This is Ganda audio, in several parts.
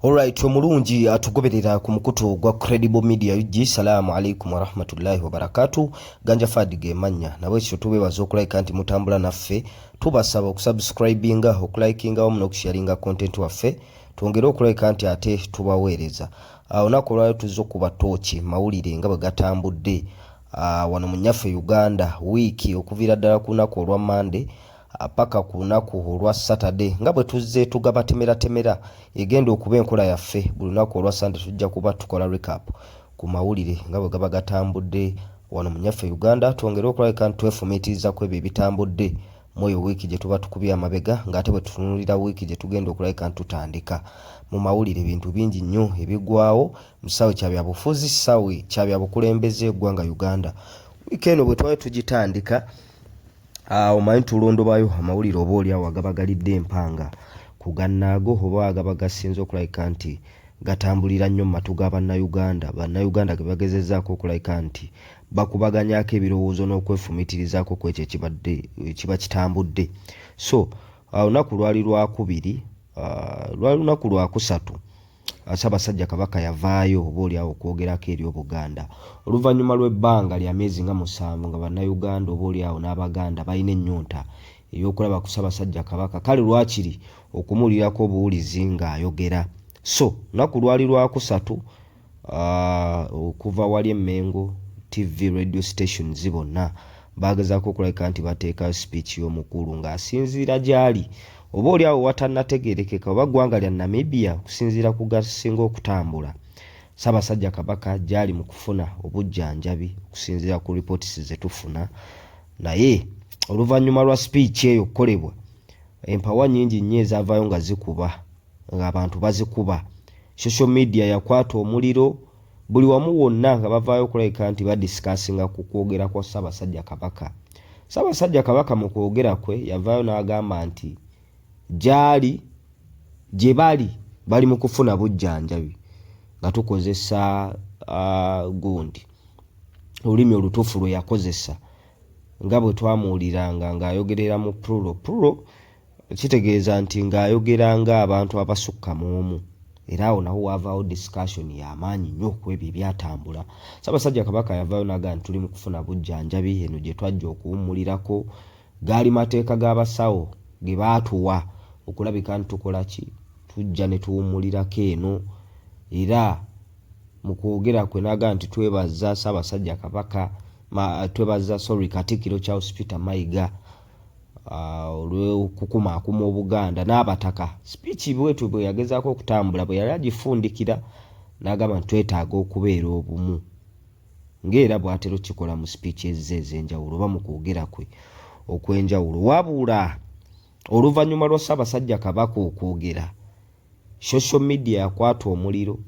Alright, omulungi atugoberera ku mukutu gwa Credible Media UG. Salamu alaikum wa rahmatullahi wa barakatuh. Ganja Fadige manya nawe ekyo tubebaza okulike anti mutambula naffe, tubasaba okusubscribinga, okulikinga wamu n'okusharinga content waffe, twongere okulike anti ate tubaweereza. Olunaku olwayo tuzza okuba tooki mawulire nga bwe gatambudde wano mu nnyaffe Uganda, wiiki okuviira ddala ku lunaku olwa Monday paka ku lunaku olwa Saturday nga bwe tuzze tugabatemera egenda okuba enkola yaffe. Buli lunaku olwa Sunday tujja kuba tukola recap ku mawulire nga bwe gaba gatambudde wano mu nnyaffe Uganda. Twongere okulabika twefumiitiriza ku ebyo ebitambudde mu eyo wiiki gye tuba tukubye amabega, ng'ate bwe tutunulira wiiki gye tugenda okulabika tutandika. Mu mawulire ebintu bingi nnyo ebigwawo mu kisaawe kya byabufuzi, kisaawe kya byabukulembeze eggwanga Uganda. Wiiki eno bwe twali tugitandika omanyi tulondobaayo amawulire oba oli awo agabagalidde empanga ku gannaago oba agaba gasinze okulabika nti gatambulira nnyo mu matu ga bannayuganda. Bannayuganda ge bagezezzaako okulabika nti bakubaganyako ebirowoozo n'okwefumiitirizaako ku ekyo kiba kitambudde. So olunaku lwali lwakubiri, lwali lunaku lwakusatu, Ssaabasajja Kabaka yavaayo oba oli awo okwogerako eri Obuganda oluvannyuma lw'ebbanga lya myezi nga 7 nga bannayuganda oba oli awo n'Abaganda balina ennyonta ey'okulaba ku Ssaabasajja Kabaka, kale lwakiri okumuwulirako obuwulizi ng'ayogera. So lunaku lwali lwakusatu, okuva wali Emmengo TV radio stations bonna bagezaako okulabika nti bateekayo speech y'omukulu ng'asinziira gy'ali oba oli awo watannategeerekeka oba ggwanga lya Namibia okusinziira ku gasinga okutambula. Ssaabasajja Kabaka gy'ali mu kufuna obujjanjabi okusinziira ku reports ze tufuna, naye oluvannyuma lwa speech eyo okukolebwa, empawa nnyingi nnyo ezavaayo nga zikuba, ng'abantu bazikuba. Social media yakwata omuliro, buli wamu wonna nga bavaayo okulabika nti badisikasinga ku kwogera kwa Ssaabasajja Kabaka. Ssaabasajja Kabaka mu kwogera kwe yavaayo n'agamba nti gyali gye bali mu kufuna bujjanjabi nga tukozesa gundi olulimi olutuufu lwe yakozesa nga bwe twamuwuliranga ng'ayogerera mu plural, kitegeeza nti ng'ayogera ng'abantu abasukka mu omu, era awo nawo wavaawo discussion y'amaanyi nnyo ku ebyo ebyatambula. Ssaabasajja Kabaka yavaayo n'agamba nti tuli mu kufuna bujjanjabi, eno gye twajja okuwummulirako gaali mateeka g'abasawo ge baatuwa okulabika nti tukola ki, tujja ne tuwummulirako eno. Era mu kwogera kwe n'agamba nti twebaza Ssaabasajja Kabaka, twebaza Katikkiro Charles Peter Mayiga olw'okukumaakuma Obuganda n'abataka. Speech bwetu bwe yagezaako okutambula bwe yali agifundikira n'agamba nti twetaaga okubeera obumu, ng'era bw'atera okikola mu speech ez'enjawulo oba mu kwogera kwe okw'enjawulo. Wabula oluvannyuma lwa Ssaabasajja Kabaka okwogera, social media yakwata omuliro,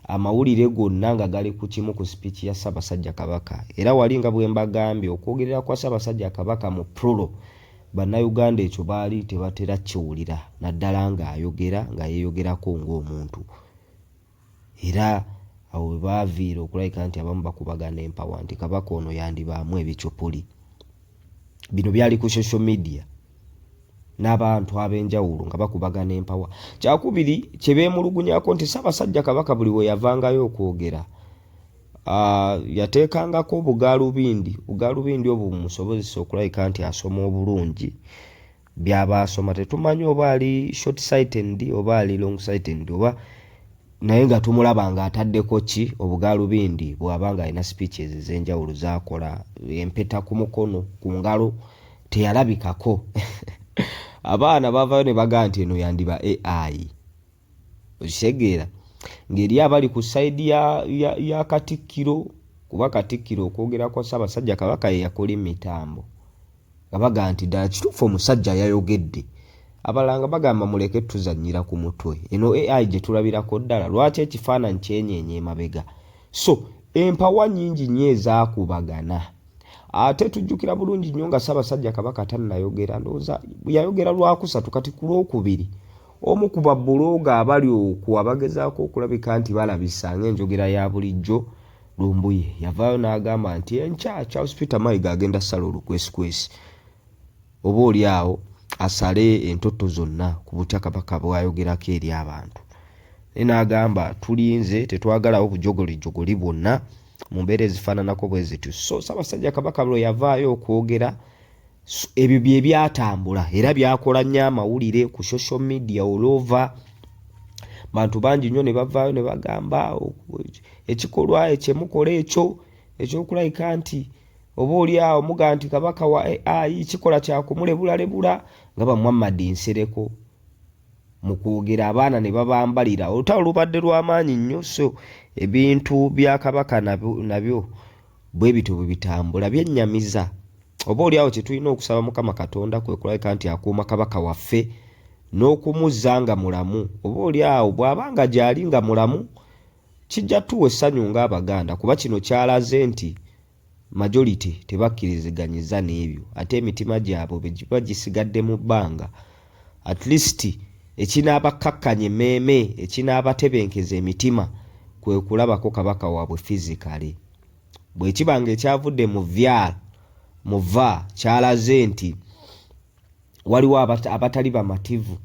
amawulire gonna nga gali ku kimu ku speech ya Ssaabasajja Kabaka. Era wali nga bwe mbagambye okwogerera kwa Ssaabasajja Kabaka mu plural, bannayuganda ekyo baali tebatera kiwulira naddala ng'ayogera nga yeeyogerako ng'omuntu. Era awo bwe baaviira okulabika nti abamu bakubagana empawa nti Kabaka ono yandibaamu ebicupuli. Bino byali ku social media n'abantu ab'enjawulo nga bakubagana empawa. Kyakubiri kye beemulugunyako nti Ssaabasajja Kabaka buli we yavangayo okwogera yateekangako obugaalubindi obwo bumusobozesa okulabika nti asoma obulungi by'aba asoma. Tetumanyi oba ali short sighted oba ali long sighted, oba naye nga tumulaba ng'ataddeko ki obugaalubindi bw'aba nga alina speeches ez'enjawulo z'akola. Empeta ku mukono, ku ngalo teyalabikako. Abaana bavaayo ne bagamba nti eno yandiba AI. Okitegeera ng'eri abali ku sayidi ya Katikkiro, kuba Katikkiro okwogera kwa Ssaabasajja Kabaka ye yakola emitambo nga bagamba nti ddala kituufu omusajja yayogedde. Abalanga bagamba muleke tuzannyira ku mutwe, eno AI gye tulabirako ddala lwaki ekifaananyi kyenyeenya emabega. So empawa nnyingi nnyo ezaakubagana. Ate tujjukira bulungi nnyo nga Ssaabasajja Kabaka tannayogera, ndowooza yayogera lwakusatu, kati ku lwokubiri omu ku babbulooga abali okwo abagezaako okulabika nti balabisa ng'enjogera ya bulijjo, Lumbuye yavaayo n'agamba nti enkya Charles Peter Mayiga agenda ssala olukwesikwesi, oba oli awo asale entoto zonna ku butya Kabaka bw'ayogerako eri abantu. n'agamba tulinze tetwagalawo bujogoli bwonna mu mbeera ezifaananako bwe zityo. So Ssaabasajja Kabaka bwe yavaayo okwogera ebyo bye byatambula era byakola nnyo amawulire ku social media all over. Bantu bangi nnyo ne bavaayo ne bagamba ekikolwa ekyemukola ekyokulabika nti oba oli awo muga nti Kabaka wa AI kikola kyakumulebulabula nga ba Muhammad Nsereko mu kwogera abaana ne babambalira olutalo lubadde lw'amaanyi nnyo. So ebintu bya Kabaka nabyo bwe bityo bwe bitambula byennyamiza. Oba oli awo kye tulina okusaba Mukama Katonda kwe kulabika nti akuuma Kabaka waffe n'okumuzza nga mulamu. Oba oli awo bw'abanga gy'ali nga mulamu kijja tuwa essanyu ng'Abaganda, kuba kino kyalaze nti majority tebakkiriziganyiza n'ebyo ate emitima gyabwe bwe giba gisigadde mu bbanga. At least ekinaabakakkanya emmeeme ekinaabatebenkeza emitima kwe kulabako Kabaka waabwe physically. Bwe kibanga ekyavudde mu va kyalaze nti waliwo abatali bamativu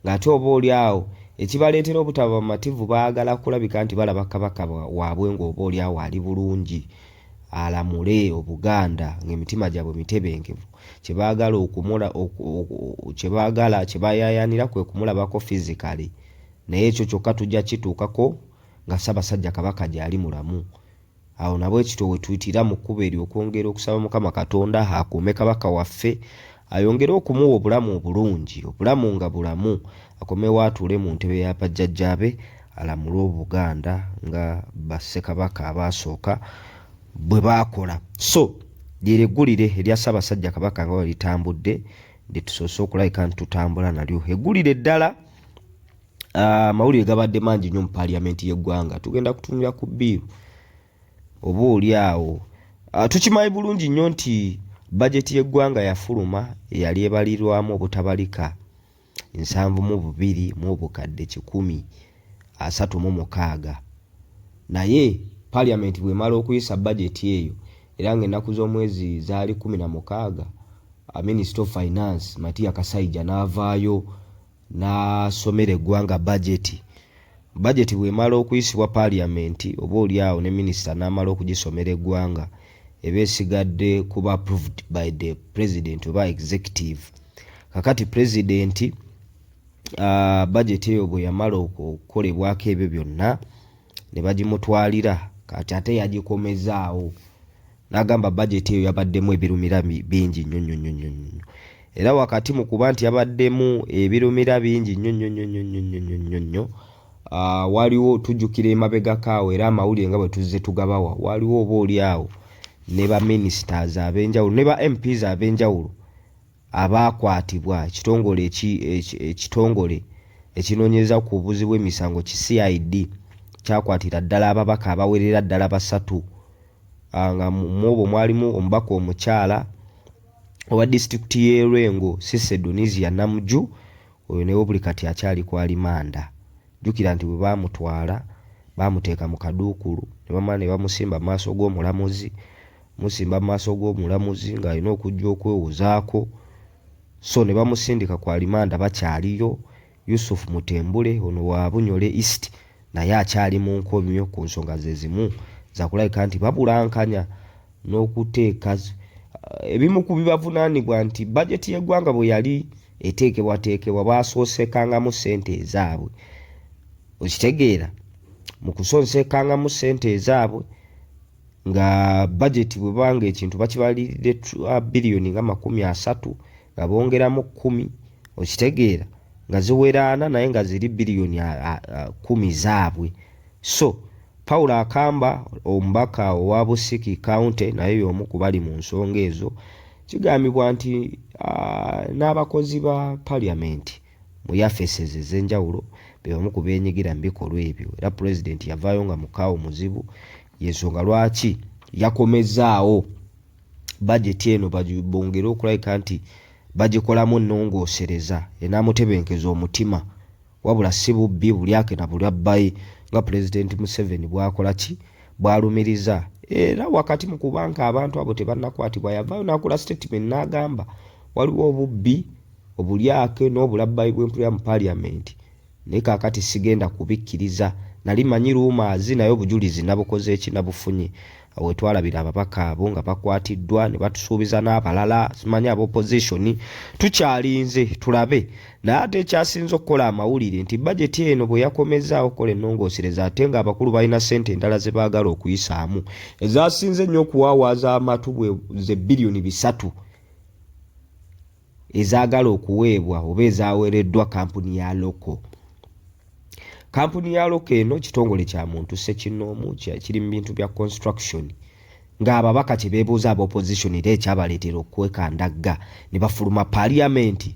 ng'ate oba oli awo ekibaleetera obutaba bamativu baagala kulabika nti balaba Kabaka waabwe ng'oba oli awo ali bulungi alamule Obuganda ng'emitima gyabwe mitebenkevu. Kyebayayanira kwe kumulabako physically, naye ekyo kyokka tujja kituukako nga Ssaabasajja Kabaka gy'ali mulamu. Awo nabwe ekityo we tuyitira mu kkubo eryo okwongera okusaba Mukama Katonda akuume Kabaka waffe ayongere okumuwa obulamu obulungi, obulamu nga bulamu, akomewo atuule mu ntebe ya bajjajjaabe alamule Obuganda nga Bassekabaka abaasooka bwe baakola. So lyereggulire erya Ssaabasajja Kabaka nga litambudde lye tusoose okulabika nti tutambula nalyo. Eggulire eddala amawulire gabadde mangi nnyo mu paaliyamenti y'eggwanga. Tugenda kutunula ku bbiiru oba oli awo tukimanyi bulungi nnyo nti bajeti y'eggwanga yafuluma eyali ebalirwamu obutabalika 7,136. Naye paaliyamenti bw'emala okuyisa bajeti eyo era ng'ennaku z'omwezi zaali 16, Minister of Finance Matiya Kasaija n'avaayo n'asomera eggwanga bajeti. Bajeti bw'emala okuyisibwa paaliyamenti oba oli awo ne minisita n'amala okugisomera eggwanga eba esigadde kuba approved by the president oba executive. Kakati president bajeti eyo bwe yamala okukolebwako ebyo byonna ne bagimutwalira kati ate yagikomezaawo n'agamba bajeti eyo yabaddemu ebirumira bingi nnyo. Era wakati mu kuba nti yabaddemu ebirumira bingi nnyo waliwo tujjukira emabegako awo era amawulire nga bwe tuzze tugabawa waliwo oba oli awo ne ba ministers ab'enjawulo ne ba MPs ab'enjawulo abaakwatibwa ekitongole ekinoonyeza ku buvuzi bw'emisango CID kyakwatira ddala ababaka abawerera ddala 3 nga mu obwo mwalimu omubaka omukyala owa disitulikiti y'Erengo Cissy Donizia Namuju, oyo newe buli kati akyali ku alimanda. Jjukira nti bwe baamutwala baamuteeka mu kaduukulu ne bamala ne bamusimba mu maaso g'omulamuzi, ng'alina okujja okwewozaako. So ne bamusindika ku alimanda bakyaliyo. Yusuf Mutembule ono wa Bunyole East naye akyali mu nkomyo ku nsonga ze zimu za kulabika nti babulankanya n'okuteeka ebimu ku bibavunaanibwa nti bajeti y'eggwanga bwe yali eteekebwateekebwa baasoosekangamu ssente ezaabwe. Okitegeera mu kusonsekangamu ssente ezaabwe nga bajeti bwe banga ekintu bakibalirire biliyoni nga 30 nga bongeramu 10. Okitegeera nga ziwera 4 naye nga ziri biliyoni 10 zaabwe. So Paul Akamba omubaka owa Busiki County naye y'omu ku bali mu nsonga ezo kigambibwa nti n'abakozi ba paaliyamenti mu yafeses ez'enjawulo bebamu ku beenyigira mu bikolwa ebyo. Era pulezidenti yavaayo nga mukaawo muzibu y'ensonga lwaki yakomezaawo bajeti eno bongere okulabika nti bagikolamu nnongoosereza enaamutebenkeza omutima wabula si bubbi bulyake na bulabbayi nga Pulezidenti Museveni bwakola ki bwalumiriza. Era wakati mu kubanka abantu abo tebannakwatibwa yavaayo n'akola statement n'agamba waliwo obubbi obulyake n'obulabbayi bw'empulira mu paaliyamenti naye kaakati sigenda kubikkiriza. Nali manyi rumors naye obujulizi nabukoze ekinabufunye. Awo twalabira ababaka abo nga bakwatiddwa ne batusuubiza n'abalala, simanyi abo opposition. Tukyalinze tulabe. Naye ate ekyasinze okukola amawulire nti budget eno bwe yakomezaawo okukola ennongoosereza ate nga abakulu balina ssente endala ze baagala okuyisaamu. Ezasinze nnyo okuwaawaaza amatu ze bilioni 3 ezaagala okuweebwa oba ezaaweereddwa kampuni ya loko. Kampuni ya loko eno kitongole kya muntu ssekinnoomu kiri mu bintu bya construction. Ng'ababaka kye beebuuza aba opposition era ekyabaleetera okwekandagga ne bafuluma parliament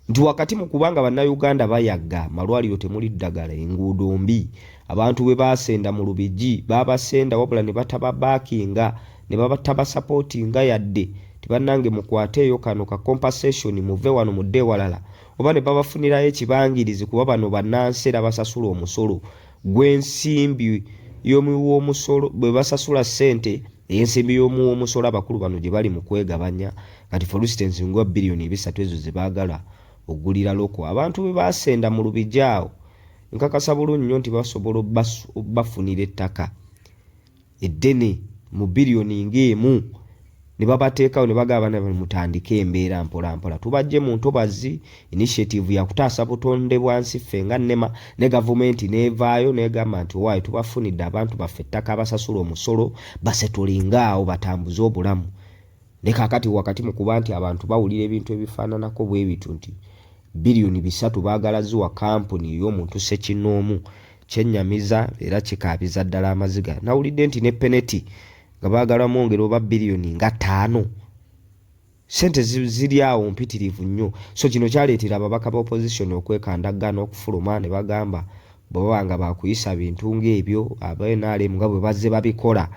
nti wakati mu kubanga bannayuganda bayagga amalwaliro temuli ddagala, enguudo mbi, abantu bwe baasenda mu Lubigi baabasenda wabula ne batababaakinga ne batabasapootinga yadde tibannange mukwateeyo kano ka compensation muve wano mudde ewalala, oba ne babafunirayo ekibangirizi kuba bano bannansi era basasula omusolo gw'ensimbi y'omuwoomusolo bwe basasula ssente ey'ensimbi y'omuwoomusolo abakulu bano gye bali mu kwegabanya. Kati for instance ngwa bilioni 3 ezo ze baagala ogulira loko abantu bwe baasenda mu Lubigi awo nkakasa bulungi nnyo nti basobola bafunira ettaka eddene mu bilioni ng'emu ne babateekawo ne bagaba bana mutandike embeera mpola mpola. Tubajje mu ntobazi initiative ya kutaasa butonde bwansi ffe nga NEMA ne gavumenti neevaayo negamba nti waayo tubafunidde abantu baffe ettaka basasula omusolo basetulingaawo batambuze obulamu. Ne kaakati wakati mu kuba nti abantu bawulira ebintu ebifaananako bwe bitu nti bilioni 3 baagala ziwa kampuni y'omuntu ssekinnoomu kyennyamiza era kikaabiza ddala amaziga. Nawulidde nti ne peneti nga baagala mwongera oba bilioni nga 5. Sente ziri awo mpitirivu nnyo. So kino kyaleetera ababaka ba opposition okwekandagga n'okufuluma ne bagamba bwe baba nga bakuyisa bintu ng'ebyo aba-NRM nga bwe bazze babikola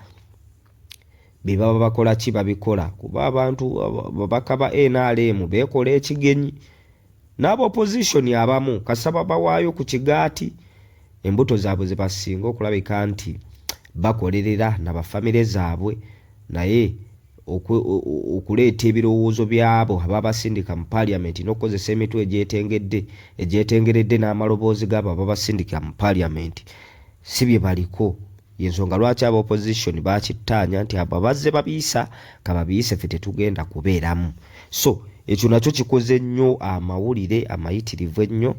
be baba bakola ki babikola kuba abantu babaka ba NRM beekola ekigenyi n'aba opposition abamu kasaba bawaayo ku kigaati embuto zaabwe ze basinga okulabika nti bakolerera n'abafamile zaabwe naye okuleeta ebirowoozo byabo ababasindika mu parliament n'okukozesa emitwe egyetengeredde n'amaloboozi g'abo ababasindika mu parliament si bye baliko. Yensonga lwaki aba opposition bakittaanya nti abo bazze babiisa kababiise ffe tetugenda kubeeramu. So ekyo nakyo kikoze nnyo amawulire amayitirivu ennyo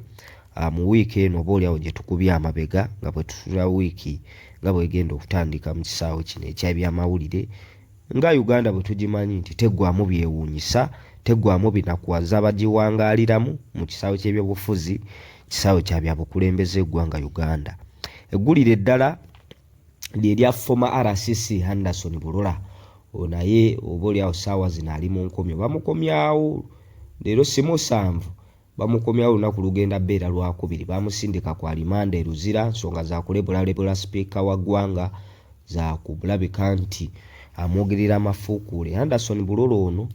mu wiiki eno obaoliawo gye tukubye amabega nga bwe tutula wiiki nga bwegenda okutandika mu kisaawe kino ekyabyamawulire nga Uganda bwe tugimanyi nti teggwamu byewuunyisa, teggwamu binakuwaza bagiwangaaliramu mu kisaawe ky'ebyobufuzi, kisaawe kya byabukulembeze eggwanga Uganda. Eggulire eddala lyerya former RCC Anderson Bulola naye obaoliawo ssaawa zino ali mu nkomyo. Bamukomyawo leero si 7 bamukomyawo olunaku lugenda bbeera lwakubiri bamusindika kwa limanda eruzira nsonga za kulebula sipiika wa ggwanga za kulabika nti amwogerera amafuukuule. Anderson Bulola ono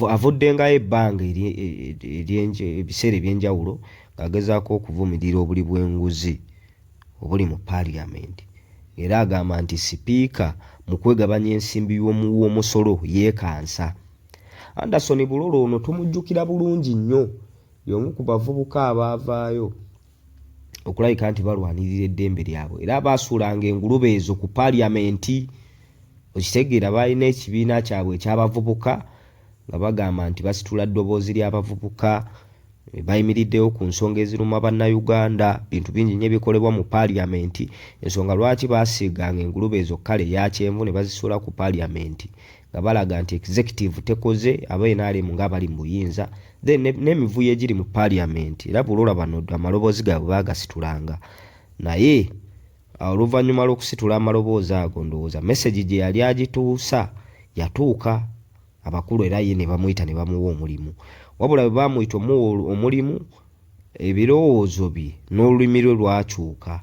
avuddengayo ebbanga ebiseera ebyenjawulo ng'agezaako okuvumirira obuli bw'enguzi obuli mu parliament era agamba nti sipiika mu kwegabanya ensimbi y'omuwoomusolo yeekansa. Anderson Bulola ono tumujjukira bulungi nnyo, y'omu ku bavubuka abaavaayo okulabika nti balwanirira eddembe lyabwe era baasuulanga engulube ezo ku parliament. Okitegeera balina ekibiina kyabwe eky'abavubuka nga bagamba nti basitula ddoboozi ly'abavubuka bayimiriddeyo ku nsonga eziruma bannayuganda, bintu bingi nnyo ebikolebwa mu parliament. Ensonga lwaki baasiiganga engulube ezo kkale eya kyenvu ne bazisuula ku parliament nga balaga nti executive tekoze aba-NRM nga bali mu buyinza then n'emivuyo egiri mu parliament. Era Bulola bano amaloboozi gaabwe baagasitulanga naye oluvannyuma lw'okusitula amaloboozi ago ndowooza message gye yali agituusa yatuuka abakulu era ye ne bamuyita ne bamuwa omulimu. Wabula bwe bamuyita omulimu ebirowoozo bye n'olulimi lwe lwakyuka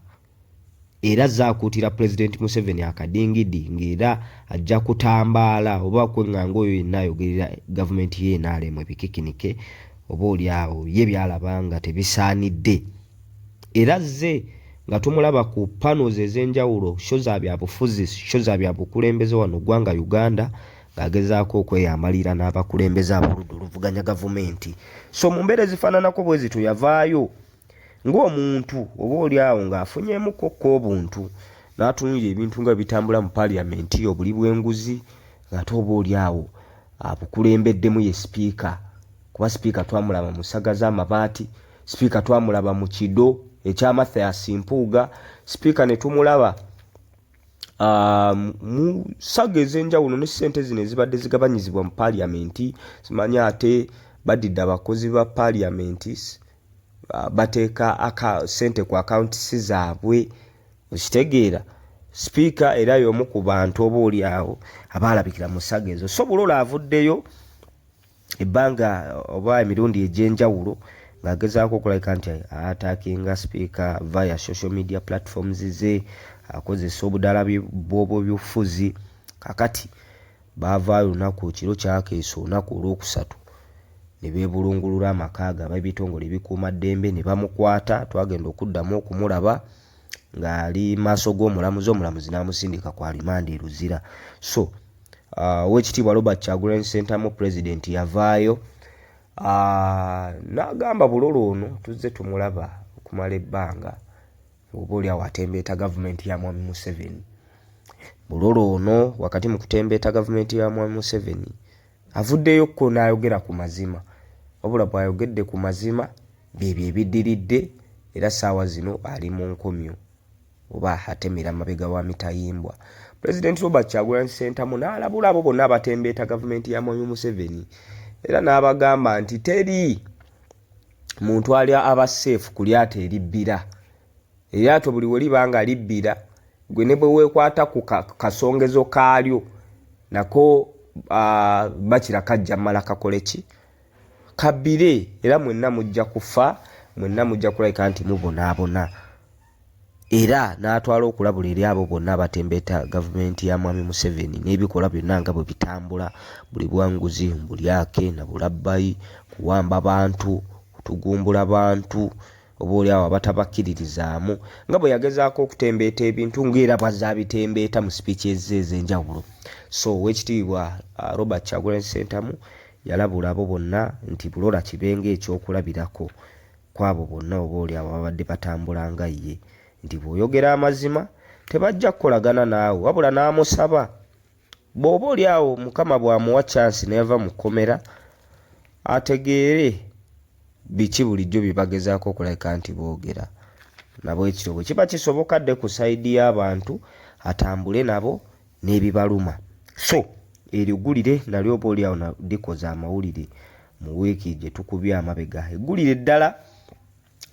era zaakuutira President Museveni akadingidi ng'era ajja kutambaala oba kweŋŋanga oyo yenna ayogerera gavumenti ye NRM ebikikinike obaoliawo ye byalaba nga tebisaanidde. Era zze nga tumulaba ku panels ez'enjawulo sho za byabufuzi sho za byabukulembeze wano ggwanga Uganda ng'agezaako okweyambalira n'abakulembeze abaludda oluvuganya gavumenti. So mu mbeera ezifaananako bwe zito yavaayo ng'omuntu oba oli awo ng'afunyeemuko obuntu n'atunulira ebintu nga bitambula mu paaliyamenti obuli bw'enguzi ng'ate oba oli awo abukulembeddemu ye sipiika, kuba sipiika twamulaba mu ssaga z'amabaati, sipiika twamulaba mu kido ekya Mathias Mpuuga, sipiika ne tumulaba mu ssaga ez'enjawulo ne ssente zino ezibadde zigabanyizibwa mu paaliyamenti. Simanyi ate badidde abakozi ba paaliyamenti bateeka ssente ku akawuntisi zaabwe, okitegeera. Sipiika era y'omu ku bantu oba oli awo abaalabikira mu ssaga ezo. So Bulola avuddeyo ebbanga oba emirundi egy'enjawulo ng'agezaako okulabika nti ataakinga sipiika via social media platforms ze, akozesa obudaala bw'obufuzi. Kakati baavaayo olunaku kiro kyakeesa olunaku olwokusatu ne beebulungulula amaka ge ab'ebitongole ebikuuma ddembe ne bamukwata. Twagenda okuddamu okumulaba ng'ali maaso g'omulamuzi, omulamuzi n'amusindika ku alimanda e Luzira. So Oweekitiibwa Robert Kyagulanyi Ssentamu pulezidenti yavaayo n'agamba Bulola ono tuzze tumulaba okumala ebbanga oba oli awo atembeeta gavumenti ya Mwami Museveni. Bulola ono wakati mu kutembeeta gavumenti ya Mwami Museveni avuddeyokko n'ayogera ku mazima, wabula bw'ayogedde ku mazima byebyo ebiddiridde, era ssaawa zino ali mu nkomyo oba atemera mabega wa mitayimbwa. Pulezidenti Robert Kyagulanyi Ssentamu n'alabula abo bonna abatembeeta gavumenti ya Mwami Museveni era n'abagamba nti teri muntu ali aba safe ku lyato eribbira. Eryato buli we liba nga libbira, gwe ne bwe weekwata ku kasongezo kaalyo nako bakira kajja mmala kakole ki kabbire, era mwenna mujja kufa, mwenna mujja kulabika nti mubonaabona. Era n'atwala okulabula eri abo bonna abatembeeta gavumenti ya Mwami Museveni n'ebikola byonna nga bwe bitambula, buli bwanguzi, mbulyake na bulabbayi, kuwamba bantu, kutugumbula bantu oba oli awo abatabakkiririzaamu, nga bwe yagezaako okutembeeta ebintu ng'era bw'azaabitembeeta mu sipiiki ez'enjawulo. So Oweekitiibwa Robert Kyagulanyi Ssentamu yalabula abo bonna nti Bulola kibenga ekyokulabirako kwabo bonna oba oli awo babadde batambula nga ye, nti bw'oyogera amazima tebajja kukolagana naawe, wabula n'amusaba bw'oba oli awo Mukama bw'amuwa chance n'eva mu kkomera ategeere biki bulijjo bye bagezaako okulabika nti boogera nabo. Ekiro bwe kiba kisoboka dde ku sayidi y'abantu atambule nabo n'ebibaluma. So eriggulire nalyo oba oli awo likoze amawulire mu wiiki gye tukubye amabega. Eggulire eddala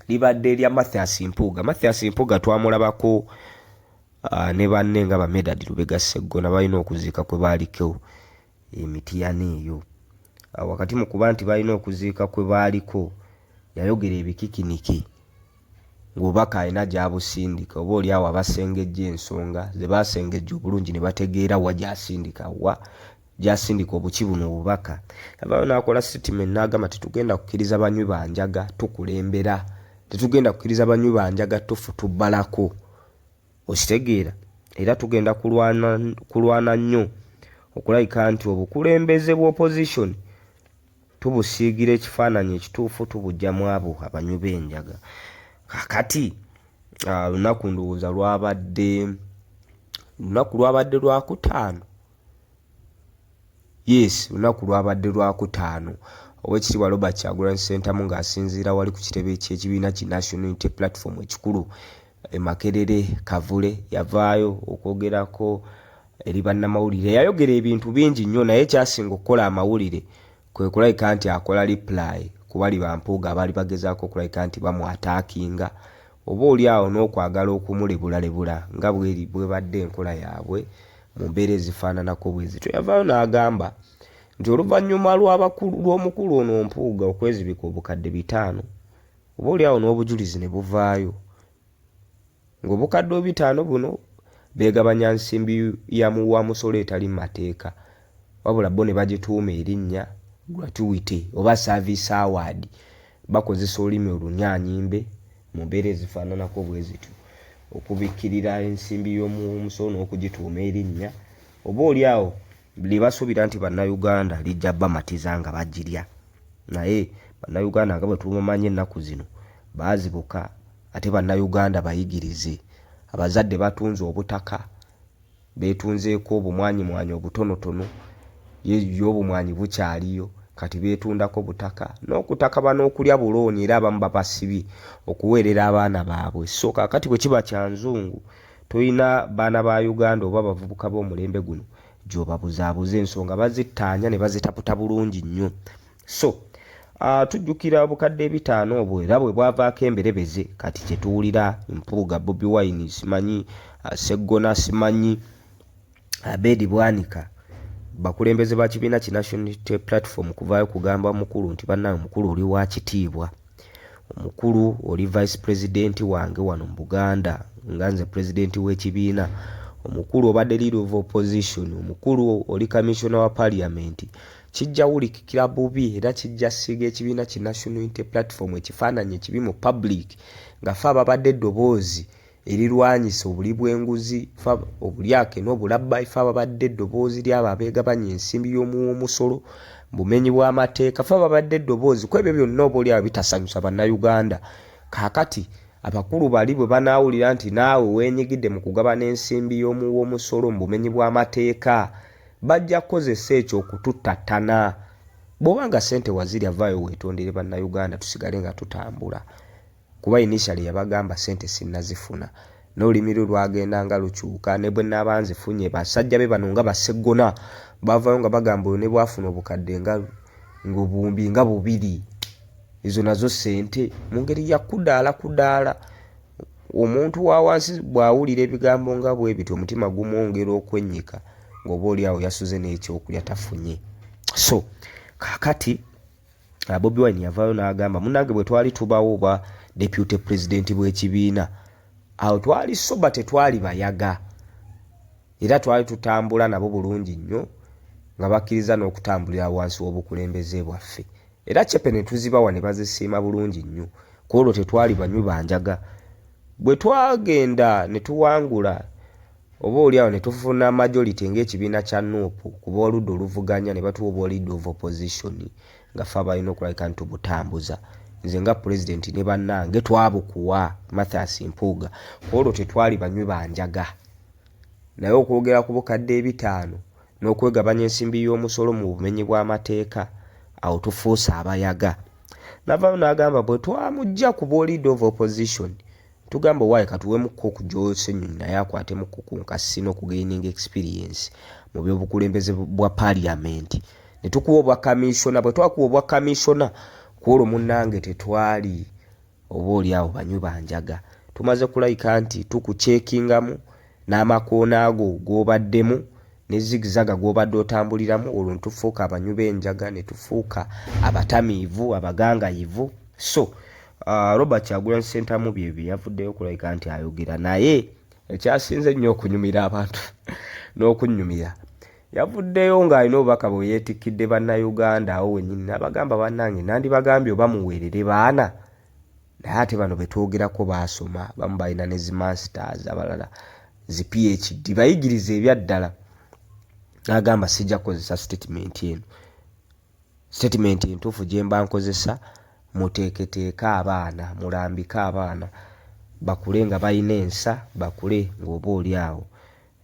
libadde erya Mathias Mpuuga. Mathias Mpuuga twamulabako ne banne nga Bamedad Lubega Sseggona balina okuziika kwe baaliko emitiyana eyo. Wakati mu kuba nti balina okuziika kwe baaliko yayogera ebikikiniki ng'obubaka alina gy'abusindika, oba oli awo abasengejja ensonga ze baasengejja obulungi ne bategeera wa gy'asindika, wa gy'asindika obuki buno obubaka. Yavaayo n'akola statement n'agamba tetugenda kukkiriza banywi banjaga tukulembera, tetugenda kukkiriza banywi banjaga tufu tubbalako, okitegeera. Era tugenda kulwana nnyo okulabika nti obukulembeze bwa opposition tubusiigira ekifaananyi ekituufu, tubujjamu abo abanywi b'enjaga. Kakati lunaku ndowooza lwabadde Lwakutaano. Yes, lunaku lwabadde Lwakutaano. Oweekitiibwa Robert Kyagulanyi Ssentamu ng'asinziira wali ku kitebe ky'ekibiina ki National Unity Platform ekikulu e Makerere Kavule yavaayo okwogerako eri bannamawulire. Yayogera ebintu bingi nnyo, naye kyasinga okukola amawulire kwe kulabika nti akola reply ku bali ba Mpuuga abaali bagezaako okulabika nti bamwataakinga oba oli awo n'okwagala okumulebula nga bwe badde enkola yaabwe mu mbeera ezifaananako bwe zityo. Yavaayo n'agamba nti oluvannyuma lw'omukulu ono Mpuuga okwezibika obukadde 5 oba oli awo n'obujulizi ne buvaayo ng'obukadde 5 buno beegabanya nsimbi ya muwa musolo etali mu mateeka, wabula bo ne bagituuma erinnya gratuity oba service award, bakozesa olulimi olunyaanyimbe mu mbeera ezifaananako bwe zityo okubikkirira ensimbi y'omusolo n'okugituuma erinnya, oba oli awo libasuubira nti bannayuganda lijja bamatiza nga bagirya. Naye bannayuganda nga bwe tumumanyi ennaku zino bazibuka ate bannayuganda bayigirize. Abazadde batunze obutaka betunzeeko obumwanyi obutonotono y'obumwanyi bukyaliyo kati betundako butaka n'okutaka ban'okulya bulooni era abamu babasibi okuweerera abaana baabwe. So kakati bwe kiba kya nzungu toyina baana ba Uganda oba bavubuka b'omulembe guno gy'obabuzaabuza ensonga bazittaanya ne bazitaputa bulungi nnyo. So tujjukira obukadde 5 obwo era bwe bwavaako emberebeze kati kye tuwulira Mpuuga, Bobi Wine simanyi, Sseggona simanyi, Abedi Bwanika, bakulembeze ba kibiina ki National Unity Platform kuvaayo kugamba omukulu nti bannange omukulu oli wa kitiibwa, omukulu oli vice president wange wano mu Buganda nga nze president w'ekibiina, omukulu obadde leader of opposition, omukulu oli commissioner wa parliament. Kijja wulikikira bubi era kijja siga ekibiina ki National Unity Platform ekifaananyi ekibi mu public nga fe ababadde eddoboozi erirwanyisa obuli bw'enguzi obulyake n'obulabba, ife ababadde eddoboozi ly'abo abeegabanya ensimbi y'omusolo bumenyi bw'amateeka, fe ababadde eddoboozi ku ebyo byonna oba oli abo bitasanyusa bannayuganda. Kaakati abakulu bali bwe banaawulira nti naawe weenyigidde mu kugabana ensimbi y'omusolo mu bumenyi bw'amateeka bajja kukozesa ekyo okututtattana. Bw'obanga ssente wazirya vaayo weetondere bannayuganda tusigale nga tutambula. Kuba initially yabagamba ssente sinnazifuna n'olulimi lwe lwagenda nga lukyuka ne bwe naaba nzifunye basajja be bano nga Basseggona bavaayo nga bagamba oyo ne bwafuna obukadde nga obuwumbi nga 2 ezo nazo ssente mu ngeri ya kudaala. Omuntu wa wansi bw'awulira ebigambo nga bwe bityo omutima gumwongera okwennyika ng'oba oli awo yasuze n'ekyokulya tafunye. So kaakati Bobi Wine yavaayo n'agamba munnange bwe twali tubawo oba deputy president bw'ekibiina awo twali soba tetwali bayaga era twali tutambula nabo bulungi nnyo nga bakkiriza n'okutambulira wansi w'obukulembeze bwaffe era cepe ne tuzibawa ne bazisiima bulungi nnyo kwolwo tetwali banywi banjaga. Bwe twagenda ne tuwangula oba oli awo ne tufuna majority ng'ekibiina kya Nuupu kuba oludda oluvuganya ne batuwa oba leader of opposition nga fe abalina okulabika nti tubutambuza. Nze nga president ne bannange twabukuwa Mathias Mpuuga kwolwo tetwali banywi banjaga. Naye okwogera ku bukadde 5 n'okwegabanya ensimbi y'omusolo mu bumenyi bw'amateeka awo tufuuse abayaga. Navaayo n'agamba bwe twamujja ku leader of opposition tugamba waaye katuwemuko okujoosa ennyonyi naye akwatemu ku nkasi n'okugaining experience mu by'obukulembeze bwa parliament ne tukuwa obwa commissioner. Bwe twakuwa obwa commissioner kwolwo munnange tetwali oba oli awo banywi banjaga. Tumaze kulayika nti tukucekingamu n'amakoona ago g'obaddemu ne zigzaga gw'obadde otambuliramu olwo ntufuuka abanywi b'enjaga ne tufuuka abatamiivu abagangayivu. So Robert Kyagulanyi Ssentamu bye yavuddeyo okulayika nti ayogera naye ekyasinze nnyo okunyumira abantu n'okunnyumira yavuddeyo ng'alina obubaka bwe yeetikkidde bannayuganda awo wennyini n'abagamba bannange nandibagambye oba muweerere baana naye ate bano betwogerako baasoma bamu balina ne zi masters abalala zi PhD bayigirize ebyaddala. N'agamba sijja kukozesa statement entuufu gye mba nkozesa muteeketeeka abaana mulambike abaana bakule nga balina ensa bakule ng'oba oli awo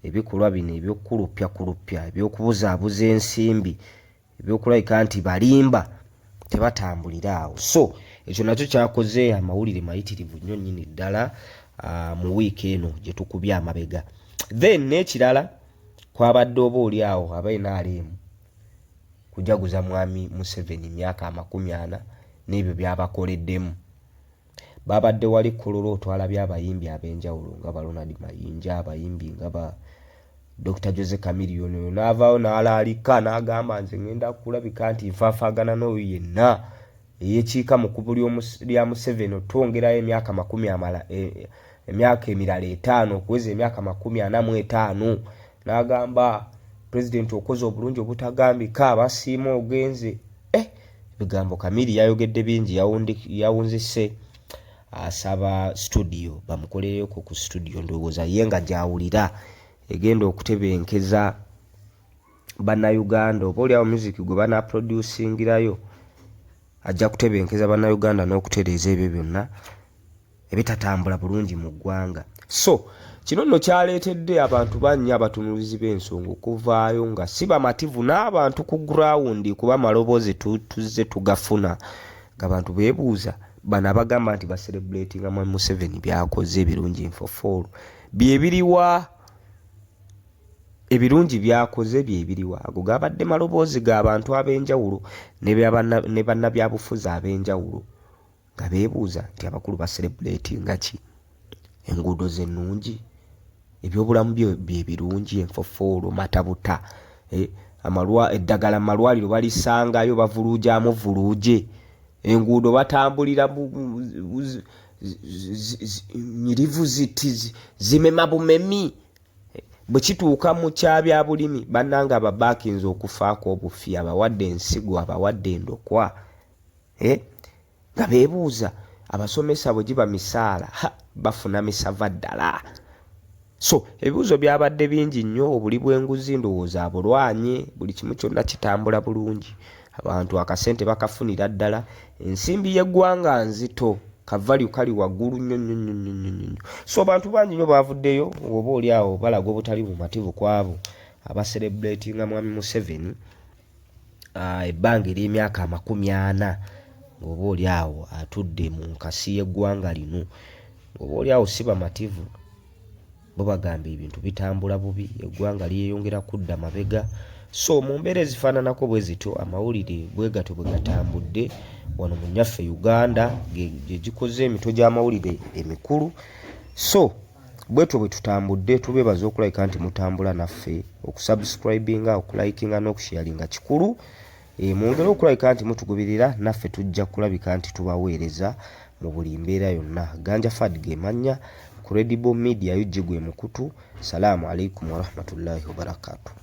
ebikolwa bino eby'okulupya eby'okubuzaabuza ensimbi ebyokulabika nti balimba tebatambulira awo. So ekyo nakyo kyakoze amawulire mayitirivu nnyo nnyini ddala mu wiiki eno gye tukubye amabega. Then n'ekirala kwabadde oba oli awo NRM kujaguza mwami Museveni myaka 40 n'ebyo byabakoleddemu. Babadde wali Kololo twalabye abayimbi ab'enjawulo nga ba Ronald Mayinja, abayimbi nga ba Dr. Jose Chameleone n'avaayo n'alaalika n'agamba nze ngenda kulabika nti nfaafaagana n'oyo yenna eyekiika mu kkubo lya Museveni otwongerayo emyaka emirala 5 okuweza emyaka 45. N'agamba president okoze obulungi obutagambika abasiima ogenze. Bigambo Kamili yayogedde bingi yawunzise asaba studio bamukoleyo ku studio ndowooza ye nga gyawulira egenda okutebenkeza bannayuganda oba oliawo music gwe banaproducingirayo ajja kutebenkeza bannayuganda n'okutereeza ebyo byonna ebitatambula bulungi mu ggwanga. So kino nno kyaleetedde abantu bannya abatunuulizi b'ensonga okuvaayo nga si bamativu n'abantu ku ground kuba amaloboozi tuzze tugafuna ng'abantu beebuuza bano abagamba nti baselebratinga Mwami Museveni byakoze ebirungi enfofoolo byebiriwa, ebirungi byakoze byebiriwa. Ago gabadde maloboozi g'abantu ab'enjawulo ne bannabyabufuzi ab'enjawulo nga beebuuza nti abakulu baselebratinga ki? Enguudo z'ennungi, ebyobulamu bye birungi enfofoolo, matabuta, eddagala mu malwaliro balisangayo bavuluujamu vuluuje, enguudo batambulira nyirivu ziti zimema bumemi. Bwe kituuka mu kyabya bulimi bannanga ababaakinze okufaako obufi, abawadde ensigo, abawadde endokwa, nga beebuuza abasomesa bwe giba misaala bafuna misava ddala. So ebibuuzo byabadde bingi nnyo, obuli bw'enguzi ndowooza abulwanye, buli kimu kyonna kitambula bulungi, abantu akasente bakafunira ddala, ensimbi y'eggwanga nzito, kavalyu kali waggulu nnyo. So abantu bangi nnyo baavuddeyo, oba oli awo balaga obutali bumativu kwabo abaselebratinga Mwami Museveni ebbanga ery'emyaka 40 oba oli awo atudde mu nkasi y'eggwanga lino. Oba oli awo si bamativu, bo bagamba ebintu bitambula bubi, eggwanga lyeyongera kudda mabega. So mu mbeera ezifaananako bwe zityo amawulire bwe gatyo bwe gatambudde wano mu nnyaffe Uganda, gye gikoze emitwe gy'amawulire emikulu. So bwetyo bwe tutambudde, tubeebaza okulayika nti mutambula naffe, okusubscribinga, okulayikinga n'okusharinga kikulu. Mwongere okulayika nti mutugoberera, naffe tujja kulabika nti tubaweereza mu buli mbeera yonna. Ganja Fadige mannya, Credible Media UG gwe mukutu. Salaamu alaikum wa rahmatullahi wa barakatuh.